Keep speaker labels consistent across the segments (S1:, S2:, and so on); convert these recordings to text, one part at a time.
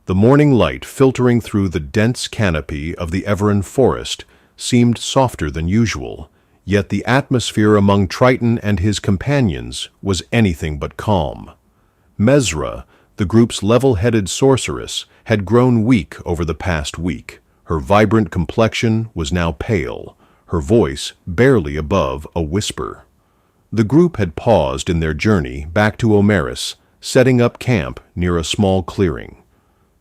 S1: The morning light filtering through the dense canopy of the Everin forest seemed softer than usual, yet the atmosphere among Tritan and his companions was anything but calm. Mezra, the group's level-headed sorceress, had grown weak over the past week. Her vibrant complexion was now pale, her voice barely above a whisper. The group had paused in their journey back to Omeris, setting up camp near a small clearing.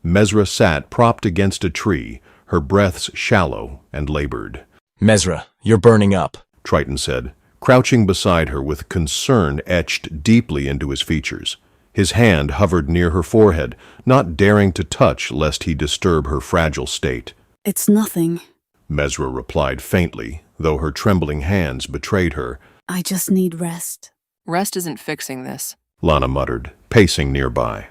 S1: Mezra sat propped against a tree, her breaths shallow and labored.
S2: Mezra, you're burning up,
S1: Tritan said, crouching beside her with concern etched deeply into his features. His hand hovered near her forehead, not daring to touch lest he disturb her fragile state.
S3: It's nothing.
S1: Mezra replied faintly, though her trembling hands betrayed her.
S3: I just need rest.
S4: Rest isn't fixing this,
S1: Lana muttered, pacing nearby.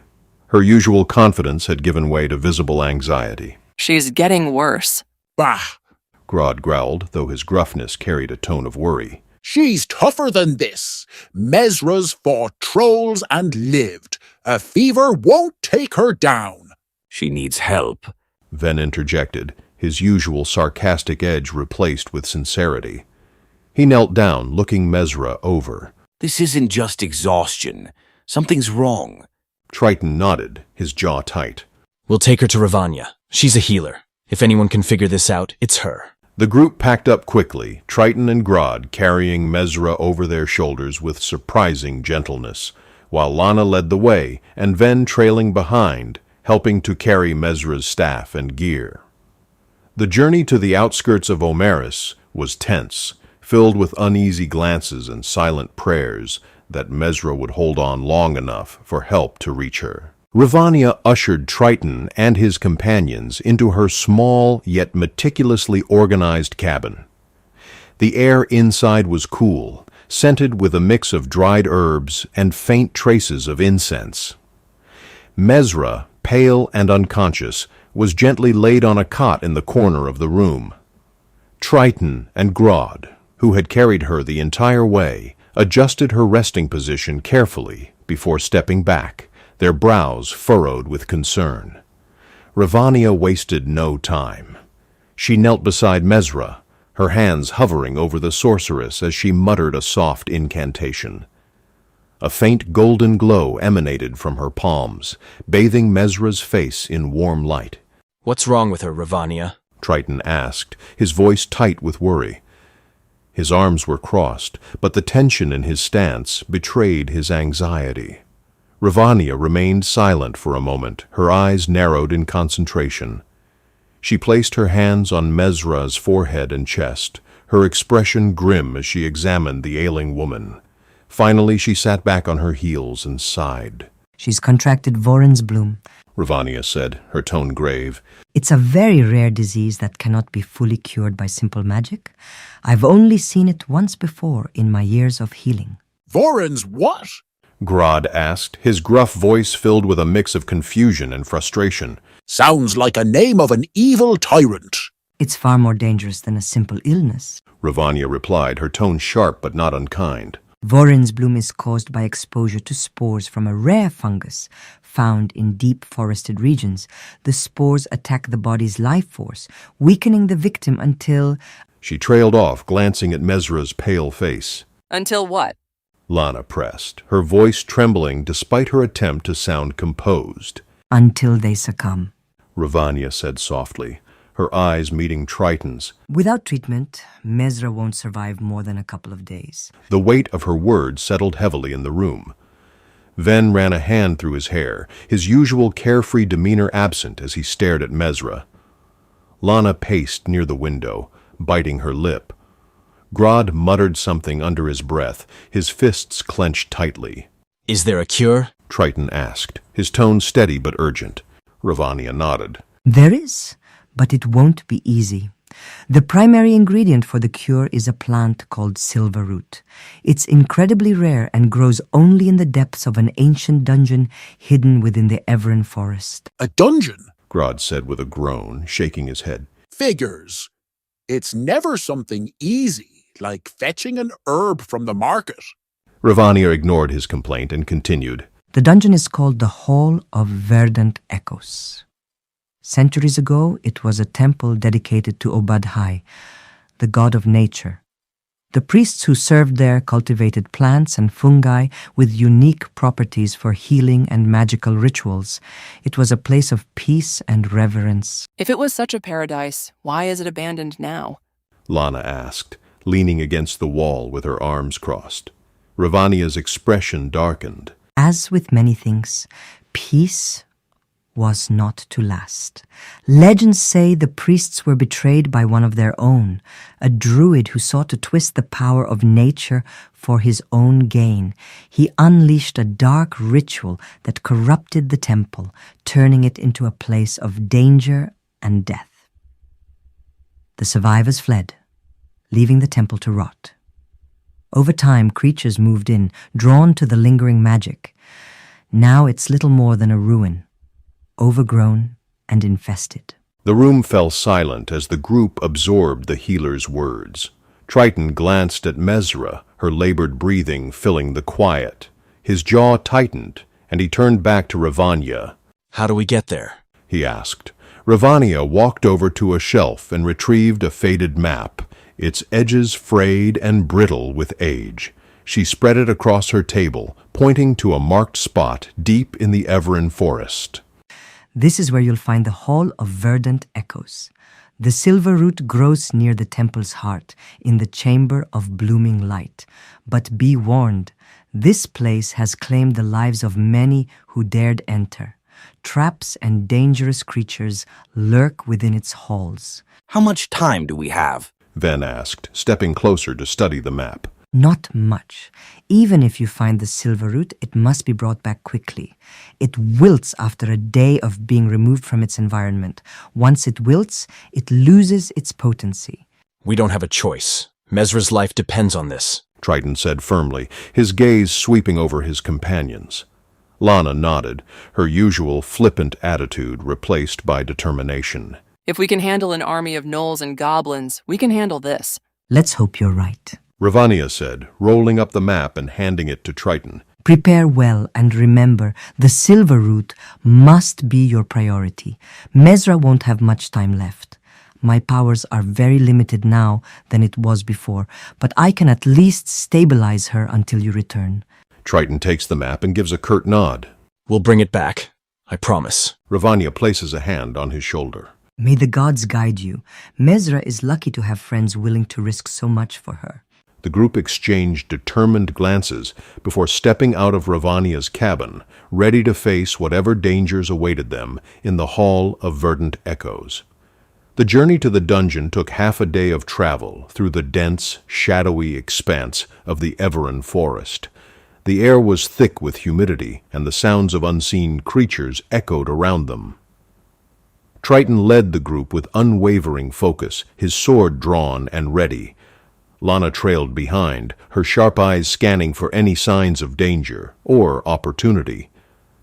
S1: Her usual confidence had given way to visible anxiety.
S4: She's getting worse.
S5: Bah!
S1: Grodd growled, though his gruffness carried a tone of worry.
S5: She's tougher than this. Mezra's fought trolls and lived. A fever won't take her down.
S6: She needs help,
S1: Ven interjected, his usual sarcastic edge replaced with sincerity. He knelt down, looking Mezra over.
S6: This isn't just exhaustion. Something's wrong.
S1: Tritan nodded, his jaw tight.
S2: We'll take her to Ravanya. She's a healer. If anyone can figure this out, it's her.
S1: The group packed up quickly, Tritan and Grodd carrying Mezra over their shoulders with surprising gentleness, while Lana led the way and Ven trailing behind, helping to carry Mezra's staff and gear. The journey to the outskirts of Omeris was tense, filled with uneasy glances and silent prayers that Mezra would hold on long enough for help to reach her. Ravanya ushered Tritan and his companions into her small yet meticulously organized cabin. The air inside was cool, scented with a mix of dried herbs and faint traces of incense. Mezra, pale and unconscious, was gently laid on a cot in the corner of the room. Tritan and Grodd, who had carried her the entire way, adjusted her resting position carefully before stepping back, their brows furrowed with concern. Ravanya wasted no time. She knelt beside Mezra, her hands hovering over the sorceress as she muttered a soft incantation. A faint golden glow emanated from her palms, bathing Mezra's face in warm light.
S2: What's wrong with her, Ravanya?
S1: Tritan asked, his voice tight with worry. His arms were crossed, but the tension in his stance betrayed his anxiety. Ravanya remained silent for a moment, her eyes narrowed in concentration. She placed her hands on Mezra's forehead and chest, her expression grim as she examined the ailing woman. Finally, she sat back on her heels and sighed.
S7: She's contracted Voron's bloom,
S1: Ravanya said, her tone grave.
S7: It's a very rare disease that cannot be fully cured by simple magic. I've only seen it once before in my years of healing.
S5: Voron's what?
S1: Grodd asked, his gruff voice filled with a mix of confusion and frustration.
S5: Sounds like a name of an evil tyrant.
S7: It's far more dangerous than a simple illness.
S1: Ravanya replied, her tone sharp but not unkind.
S7: Voron's bloom is caused by exposure to spores from a rare fungus found in deep forested regions. The spores attack the body's life force, weakening the victim until...
S1: She trailed off, glancing at Mezra's pale face.
S4: Until what?
S1: Lana pressed, her voice trembling despite her attempt to sound composed.
S7: Until they succumb.
S1: Ravanya said softly, her eyes meeting Tritan's.
S7: Without treatment, Mezra won't survive more than a couple of days.
S1: The weight of her words settled heavily in the room. Ven ran a hand through his hair, his usual carefree demeanor absent as he stared at Mezra. Lana paced near the window, biting her lip. Grodd muttered something under his breath, his fists clenched tightly.
S2: Is there a cure?
S1: Tritan asked, his tone steady but urgent. Ravanya nodded.
S7: There is, but it won't be easy. The primary ingredient for the cure is a plant called Silverroot. It's incredibly rare and grows only in the depths of an ancient dungeon hidden within the Everin forest.
S5: A dungeon?
S1: Grodd said with a groan, shaking his head.
S5: Figures. It's never something easy, like fetching an herb from the market.
S1: Ravanya ignored his complaint and continued.
S7: The dungeon is called the Hall of Verdant Echoes. Centuries ago, it was a temple dedicated to Obadhai, the god of nature. The priests who served there cultivated plants and fungi with unique properties for healing and magical rituals. It was a place of peace and reverence.
S4: If it was such a paradise, why is it abandoned now?
S1: Lana asked, leaning against the wall with her arms crossed. Ravania's expression darkened.
S7: As with many things, peace was not to last. Legends say the priests were betrayed by one of their own, a druid who sought to twist the power of nature for his own gain. He unleashed a dark ritual that corrupted the temple, turning it into a place of danger and death. The survivors fled, leaving the temple to rot. Over time, creatures moved in, drawn to the lingering magic. Now it's little more than a ruin, overgrown and infested.
S1: The room fell silent as the group absorbed the healer's words. Tritan glanced at Mezra, her labored breathing filling the quiet. His jaw tightened, and he turned back to Ravania.
S2: How do we get there?
S1: He asked. Ravania walked over to a shelf and retrieved a faded map, its edges frayed and brittle with age. She spread it across her table, pointing to a marked spot deep in the Everin forest.
S7: This is where you'll find the Hall of Verdant Echoes. The Silverroot grows near the temple's heart, in the Chamber of Blooming Light. But be warned, this place has claimed the lives of many who dared enter. Traps and dangerous creatures lurk within its halls.
S6: How much time do we have?
S1: Ven asked, stepping closer to study the map.
S7: Not much. Even if you find the Silveroot, it must be brought back quickly. It wilts after a day of being removed from its environment. Once it wilts, it loses its potency.
S2: We don't have a choice. Mezra's life depends on this.
S1: Tritan said firmly, his gaze sweeping over his companions. Lana nodded, her usual flippant attitude replaced by determination.
S4: If we can handle an army of gnolls and goblins, we can handle this.
S7: Let's hope you're right.
S1: Ravania said, rolling up the map and handing it to Tritan.
S7: Prepare well and remember, the Silverroot must be your priority. Mezra won't have much time left. My powers are very limited now than it was before, but I can at least stabilize her until you return.
S1: Tritan takes the map and gives a curt nod.
S2: We'll bring it back. I promise.
S1: Ravania places a hand on his shoulder.
S7: May the gods guide you. Mezra is lucky to have friends willing to risk so much for her.
S1: The group exchanged determined glances before stepping out of Ravania's cabin, ready to face whatever dangers awaited them in the Hall of Verdant Echoes. The journey to the dungeon took half a day of travel through the dense, shadowy expanse of the Everin forest. The air was thick with humidity, and the sounds of unseen creatures echoed around them. Tritan led the group with unwavering focus, his sword drawn and ready. Lana trailed behind, her sharp eyes scanning for any signs of danger or opportunity.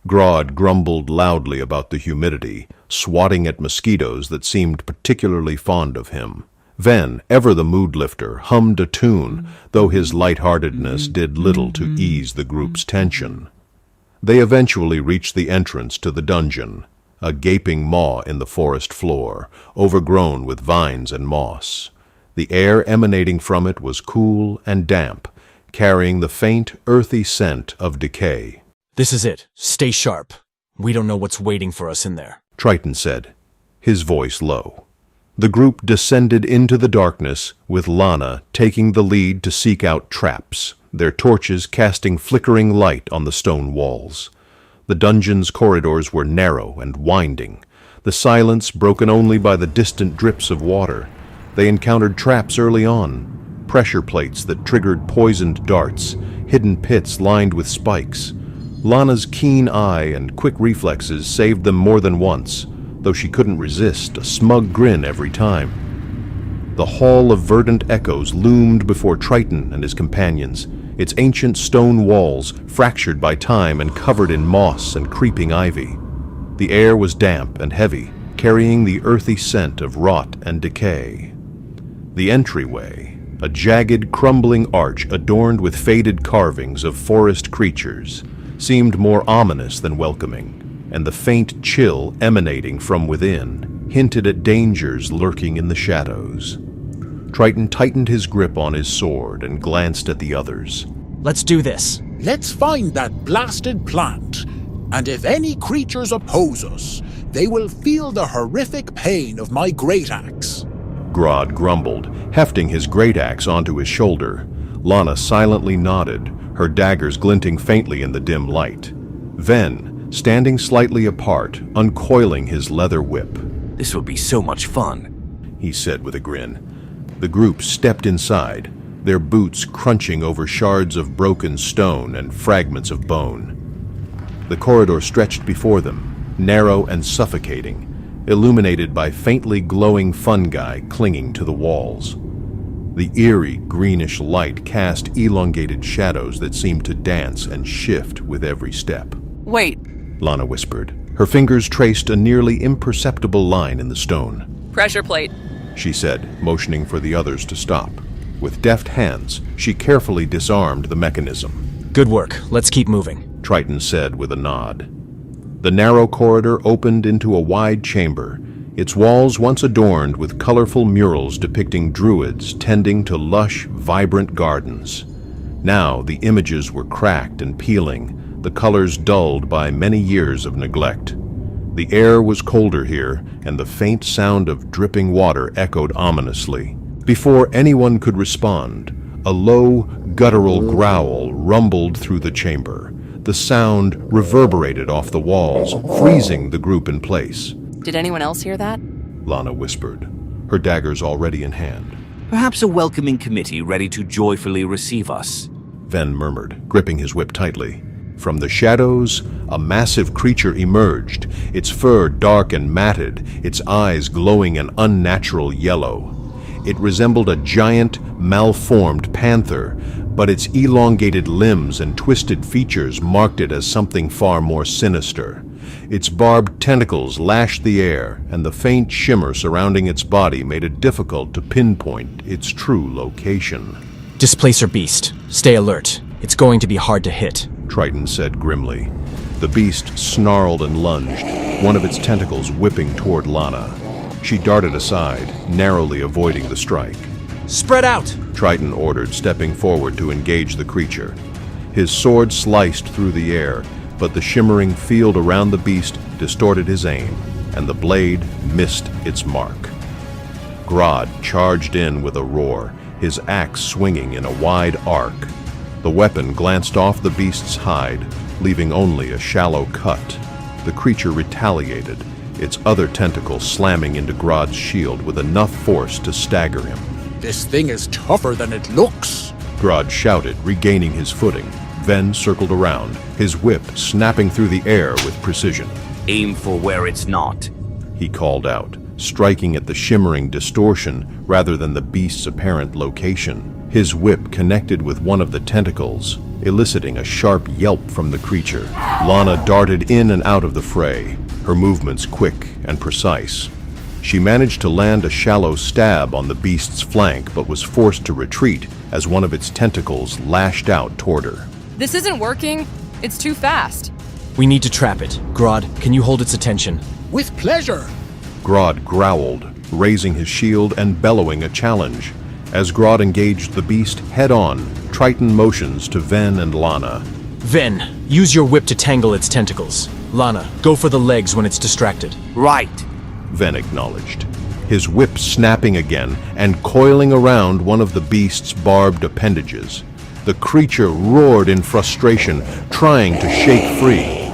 S1: Grodd grumbled loudly about the humidity, swatting at mosquitoes that seemed particularly fond of him. Ven, ever the mood lifter, hummed a tune, though his lightheartedness did little to ease the group's tension. They eventually reached the entrance to the dungeon, a gaping maw in the forest floor, overgrown with vines and moss. The air emanating from it was cool and damp, carrying the faint, earthy scent of decay.
S2: This is it. Stay sharp. We don't know what's waiting for us in there.
S1: Tritan said, his voice low. The group descended into the darkness, with Lana taking the lead to seek out traps, their torches casting flickering light on the stone walls. The dungeon's corridors were narrow and winding, the silence broken only by the distant drips of water. They encountered traps early on, pressure plates that triggered poisoned darts, hidden pits lined with spikes. Lana's keen eye and quick reflexes saved them more than once, though she couldn't resist a smug grin every time. The Hall of Verdant Echoes loomed before Tritan and his companions, its ancient stone walls fractured by time and covered in moss and creeping ivy. The air was damp and heavy, carrying the earthy scent of rot and decay. The entryway, a jagged, crumbling arch adorned with faded carvings of forest creatures, seemed more ominous than welcoming. and the faint chill emanating from within hinted at dangers lurking in the shadows. Tritan tightened his grip on his sword and glanced at the others.
S2: Let's do this.
S5: Let's find that blasted plant, and if any creatures oppose us, they will feel the horrific pain of my great axe.
S1: Grodd grumbled, hefting his great axe onto his shoulder. Lana silently nodded, her daggers glinting faintly in the dim light. Ven, standing slightly apart, uncoiling his leather whip.
S6: This will be so much fun,
S1: he said with a grin. The group stepped inside, their boots crunching over shards of broken stone and fragments of bone. The corridor stretched before them, narrow and suffocating, illuminated by faintly glowing fungi clinging to the walls. The eerie, greenish light cast elongated shadows that seemed to dance and shift with every step.
S4: Wait,
S1: Lana whispered. Her fingers traced a nearly imperceptible line in the stone.
S4: pressure plate.
S1: She said, motioning for the others to stop. With deft hands, she carefully disarmed the mechanism.
S2: Good work. Let's keep moving.
S1: Tritan said with a nod. The narrow corridor opened into a wide chamber, its walls once adorned with colorful murals depicting druids tending to lush, vibrant gardens. Now the images were cracked and peeling, the colors dulled by many years of neglect. The air was colder here, and the faint sound of dripping water echoed ominously. Before anyone could respond, a low, guttural growl rumbled through the chamber. The sound reverberated off the walls, freezing the group in place.
S4: Did anyone else hear that?
S1: Lana whispered, her daggers already in hand.
S6: Perhaps a welcoming committee ready to joyfully receive us.
S1: Ven murmured, gripping his whip tightly. From the shadows, a massive creature emerged, its fur dark and matted, its eyes glowing an unnatural yellow. It resembled a giant, malformed panther, but its elongated limbs and twisted features marked it as something far more sinister. Its barbed tentacles lashed the air, and the faint shimmer surrounding its body made it difficult to pinpoint its true location.
S2: Displacer beast. Stay alert. It's going to be hard to hit.
S1: Tritan said grimly. The beast snarled and lunged, one of its tentacles whipping toward Lana. She darted aside, narrowly avoiding the strike.
S2: Spread out!
S1: Tritan ordered, stepping forward to engage the creature. His sword sliced through the air, but the shimmering field around the beast distorted his aim, and the blade missed its mark. Grodd charged in with a roar, his axe swinging in a wide arc. The weapon glanced off the beast's hide, leaving only a shallow cut. The creature retaliated, its other tentacle slamming into Grodd's shield with enough force to stagger him.
S5: This thing is tougher than it looks.
S1: Grodd shouted, regaining his footing. Ven circled around, his whip snapping through the air with precision.
S6: Aim for where it's not.
S1: He called out, striking at the shimmering distortion rather than the beast's apparent location. His whip connected with one of the tentacles, eliciting a sharp yelp from the creature. Lana darted in and out of the fray, her movements quick and precise. She managed to land a shallow stab on the beast's flank, but was forced to retreat as one of its tentacles lashed out toward her.
S4: This isn't working. It's too fast.
S2: We need to trap it. Grodd, can you hold its attention?
S5: With pleasure.
S1: Grodd growled, raising his shield and bellowing a challenge. As Grodd engaged the beast head-on, Tritan motions to Ven and Lana.
S2: Ven, use your whip to tangle its tentacles. Lana, go for the legs when it's distracted.
S6: Right.
S1: Ven acknowledged, his whip snapping again and coiling around one of the beast's barbed appendages. The creature roared in frustration, trying to shake free.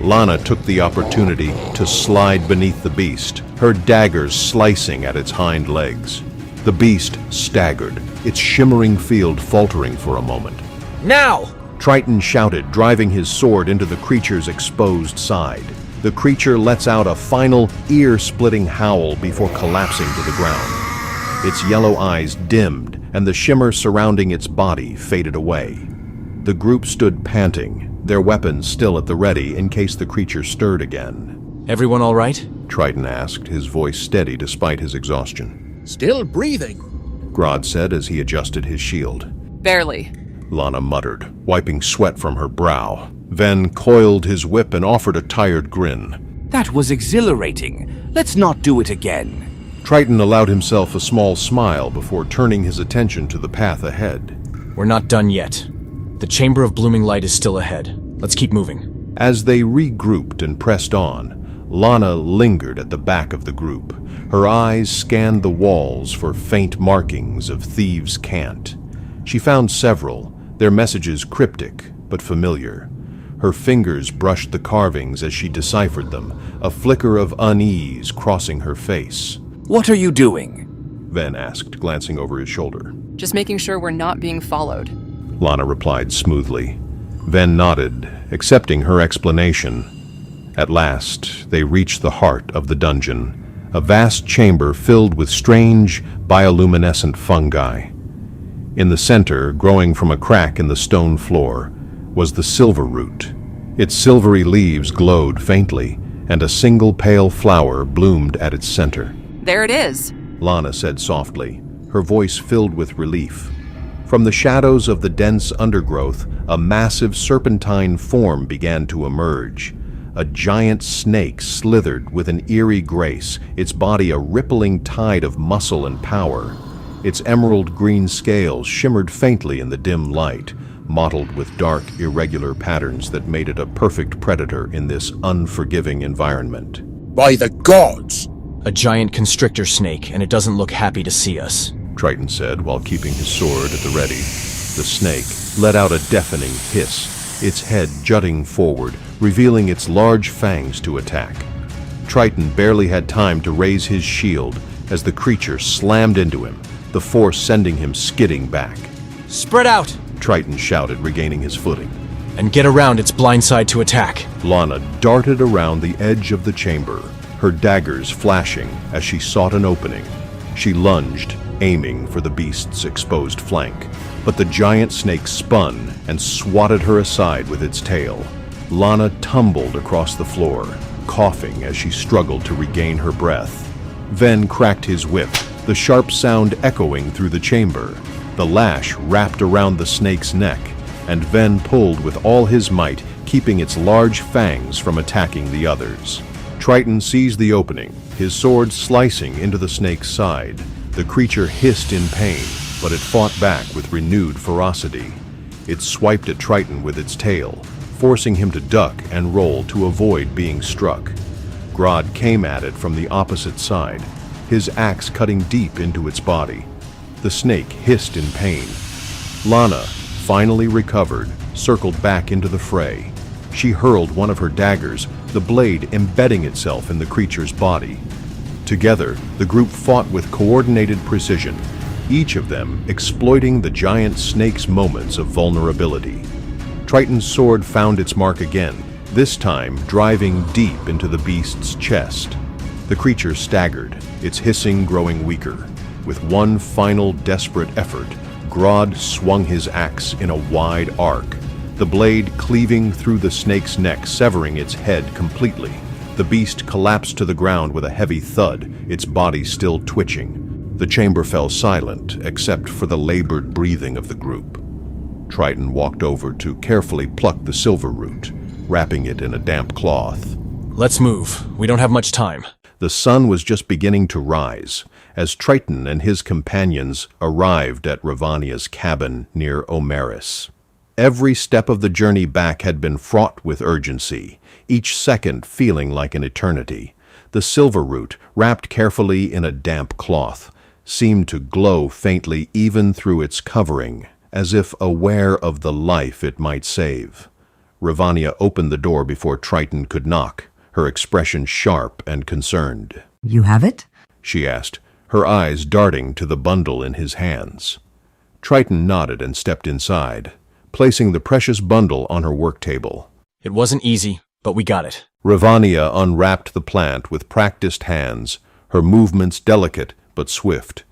S1: Lana took the opportunity to slide beneath the beast, her daggers slicing at its hind legs. The beast staggered, its shimmering field faltering for a moment.
S2: Now!
S1: Tritan shouted, driving his sword into the creature's exposed side. The creature lets out a final, ear-splitting howl before collapsing to the ground. Its yellow eyes dimmed, and the shimmer surrounding its body faded away. The group stood panting, their weapons still at the ready in case the creature stirred again.
S2: Everyone all right?
S1: Tritan asked, his voice steady despite his exhaustion.
S5: Still breathing.
S1: Grodd said as he adjusted his shield.
S4: Barely.
S1: Lana muttered, wiping sweat from her brow. Ven coiled his whip and offered a tired grin.
S6: That was exhilarating. Let's not do it again.
S1: Tritan allowed himself a small smile before turning his attention to the path ahead.
S2: We're not done yet. The Chamber of Blooming Light is still ahead. Let's keep moving.
S1: As they regrouped and pressed on, Lana lingered at the back of the group. Her eyes scanned the walls for faint markings of thieves' cant. She found several, their messages cryptic but familiar. Her fingers brushed the carvings as she deciphered them, a flicker of unease crossing her face.
S6: What are you doing?
S1: Ven asked, glancing over his shoulder.
S4: Just making sure we're not being followed.
S1: Lana replied smoothly. Ven nodded, accepting her explanation. At last, they reached the heart of the dungeon, a vast chamber filled with strange, bioluminescent fungi. In the center, growing from a crack in the stone floor, was the Silverroot. Its silvery leaves glowed faintly, and a single pale flower bloomed at its center.
S4: There it is,
S1: Lana said softly, her voice filled with relief. From the shadows of the dense undergrowth, a massive serpentine form began to emerge. A giant snake slithered with an eerie grace, its body a rippling tide of muscle and power. Its emerald green scales shimmered faintly in the dim light, mottled with dark, irregular patterns that made it a perfect predator in this unforgiving environment.
S5: By the gods!
S2: A giant constrictor snake, and it doesn't look happy to see us.
S1: Tritan said while keeping his sword at the ready. The snake let out a deafening hiss, its head jutting forward, revealing its large fangs to attack. Tritan barely had time to raise his shield as the creature slammed into him, the force sending him skidding back.
S2: Spread out!
S1: Tritan shouted, regaining his footing.
S2: And get around its blind side to attack.
S1: Lana darted around the edge of the chamber, her daggers flashing as she sought an opening. She lunged, aiming for the beast's exposed flank, but the giant snake spun and swatted her aside with its tail. Lana tumbled across the floor, coughing as she struggled to regain her breath. Ven cracked his whip, the sharp sound echoing through the chamber. The lash wrapped around the snake's neck, and Ven pulled with all his might, keeping its large fangs from attacking the others. Tritan seized the opening, his sword slicing into the snake's side. The creature hissed in pain, but it fought back with renewed ferocity. It swiped at Tritan with its tail, forcing him to duck and roll to avoid being struck. Grodd came at it from the opposite side, his axe cutting deep into its body. The snake hissed in pain. Lana, finally recovered, circled back into the fray. She hurled one of her daggers, the blade embedding itself in the creature's body. Together, the group fought with coordinated precision, each of them exploiting the giant snake's moments of vulnerability. Tritan's sword found its mark again, this time driving deep into the beast's chest. The creature staggered, its hissing growing weaker. With one final desperate effort, Grodd swung his axe in a wide arc, the blade cleaving through the snake's neck, severing its head completely. The beast collapsed to the ground with a heavy thud, its body still twitching. The chamber fell silent, except for the labored breathing of the group. Tritan walked over to carefully pluck the Silverroot, wrapping it in a damp cloth.
S2: Let's move. We don't have much time.
S1: The sun was just beginning to rise as Tritan and his companions arrived at Ravania's cabin near Omeris. Every step of the journey back had been fraught with urgency, each second feeling like an eternity. The Silverroot, wrapped carefully in a damp cloth, seemed to glow faintly even through its covering, as if aware of the life it might save. Ravania opened the door before Tritan could knock, her expression sharp and concerned.
S7: You have it?
S1: She asked, her eyes darting to the bundle in his hands. Tritan nodded and stepped inside, placing the precious bundle on her work table.
S2: It wasn't easy, but we got it.
S1: Ravania unwrapped the plant with practiced hands, her movements delicate but swift.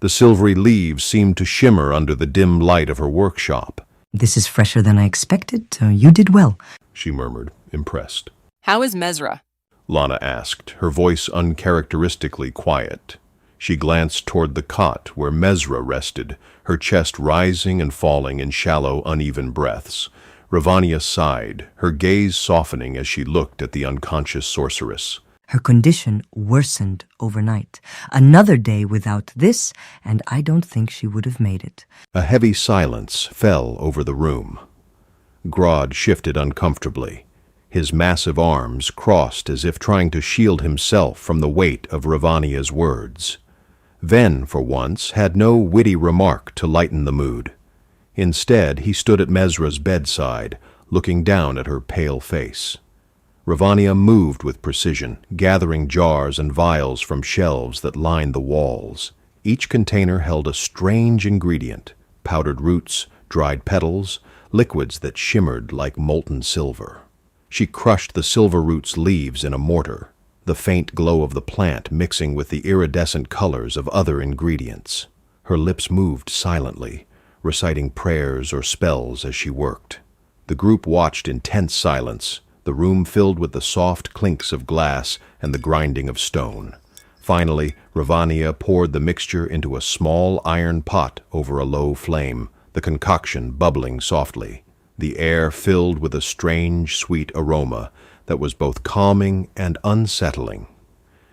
S1: The silvery leaves seemed to shimmer under the dim light of her workshop.
S7: This is fresher than I expected. You did well,
S1: she murmured, impressed.
S4: How is Mezra?
S1: Lana asked, her voice uncharacteristically quiet. She glanced toward the cot where Mezra rested, her chest rising and falling in shallow, uneven breaths. Ravania sighed, her gaze softening as she looked at the unconscious sorceress.
S7: Her condition worsened overnight. Another day without this, and I don't think she would have made it.
S1: A heavy silence fell over the room. Grodd shifted uncomfortably. His massive arms crossed as if trying to shield himself from the weight of Ravania's words. Ven, for once, had no witty remark to lighten the mood. Instead, he stood at Mezra's bedside, looking down at her pale face. Ravania moved with precision, gathering jars and vials from shelves that lined the walls. Each container held a strange ingredient: powdered roots, dried petals, liquids that shimmered like molten silver. She crushed the Silveroot's leaves in a mortar, the faint glow of the plant mixing with the iridescent colors of other ingredients. Her lips moved silently, reciting prayers or spells as she worked. The group watched in tense silence, the room filled with the soft clinks of glass and the grinding of stone. Finally, Ravania poured the mixture into a small iron pot over a low flame, the concoction bubbling softly. The air filled with a strange, sweet aroma that was both calming and unsettling.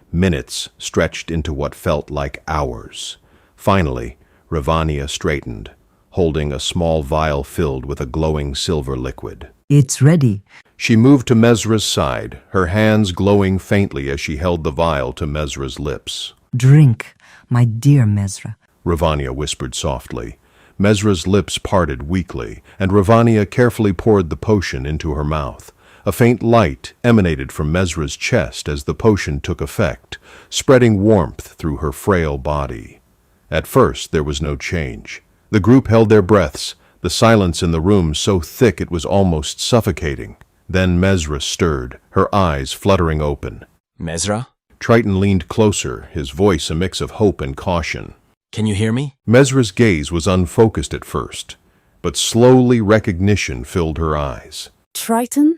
S1: Minutes stretched into what felt like hours. Finally, Ravania straightened, holding a small vial filled with a glowing silver liquid.
S7: It's ready.
S1: She moved to Mezra's side, her hands glowing faintly as she held the vial to Mezra's lips.
S7: Drink, my dear Mezra.
S1: Ravania whispered softly. Mezra's lips parted weakly, and Ravania carefully poured the potion into her mouth. A faint light emanated from Mezra's chest as the potion took effect, spreading warmth through her frail body. At first, there was no change. The group held their breaths, the silence in the room so thick it was almost suffocating. Then Mezra stirred, her eyes fluttering open.
S2: Mezra?
S1: Tritan leaned closer, his voice a mix of hope and caution.
S2: Can you hear me?
S1: Mezra's gaze was unfocused at first, but slowly recognition filled her eyes.
S3: Tritan?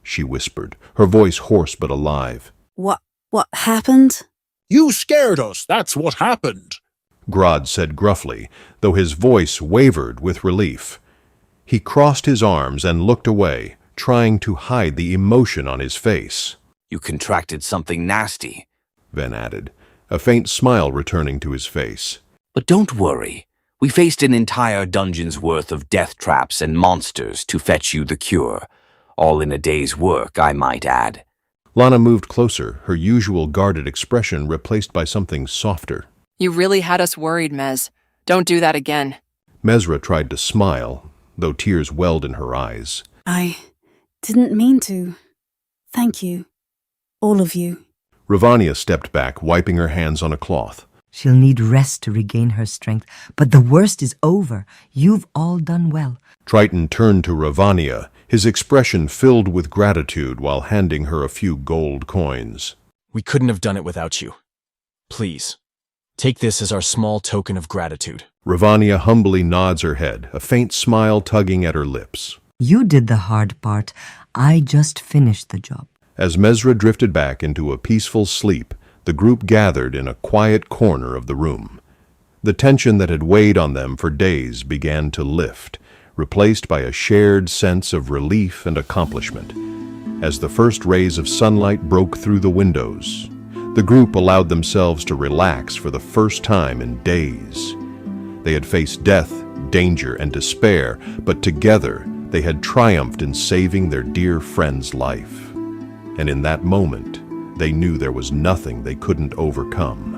S1: She whispered, her voice hoarse but alive.
S3: What happened?
S5: You scared us, that's what happened.
S1: Grodd said gruffly, though his voice wavered with relief. He crossed his arms and looked away, trying to hide the emotion on his face.
S6: You contracted something nasty.
S1: Ven added, a faint smile returning to his face.
S6: But don't worry. We faced an entire dungeon's worth of death traps and monsters to fetch you the cure. All in a day's work, I might add.
S1: Lana moved closer, her usual guarded expression replaced by something softer.
S4: You really had us worried, Mez. Don't do that again.
S1: Mezra tried to smile, though tears welled in her eyes.
S3: I didn't mean to. Thank you. All of you.
S1: Ravania stepped back, wiping her hands on a cloth.
S7: She'll need rest to regain her strength, but the worst is over. You've all done well.
S1: Tritan turned to Ravania, his expression filled with gratitude while handing her a few gold coins.
S2: We couldn't have done it without you. Please, take this as our small token of gratitude.
S1: Ravania humbly nods her head, a faint smile tugging at her lips.
S7: You did the hard part. I just finished the job.
S1: As Mezra drifted back into a peaceful sleep, the group gathered in a quiet corner of the room. The tension that had weighed on them for days began to lift, replaced by a shared sense of relief and accomplishment. As the first rays of sunlight broke through the windows, the group allowed themselves to relax for the first time in days. They had faced death, danger, and despair, but together they had triumphed in saving their dear friend's life. And in that moment, they knew there was nothing they couldn't overcome.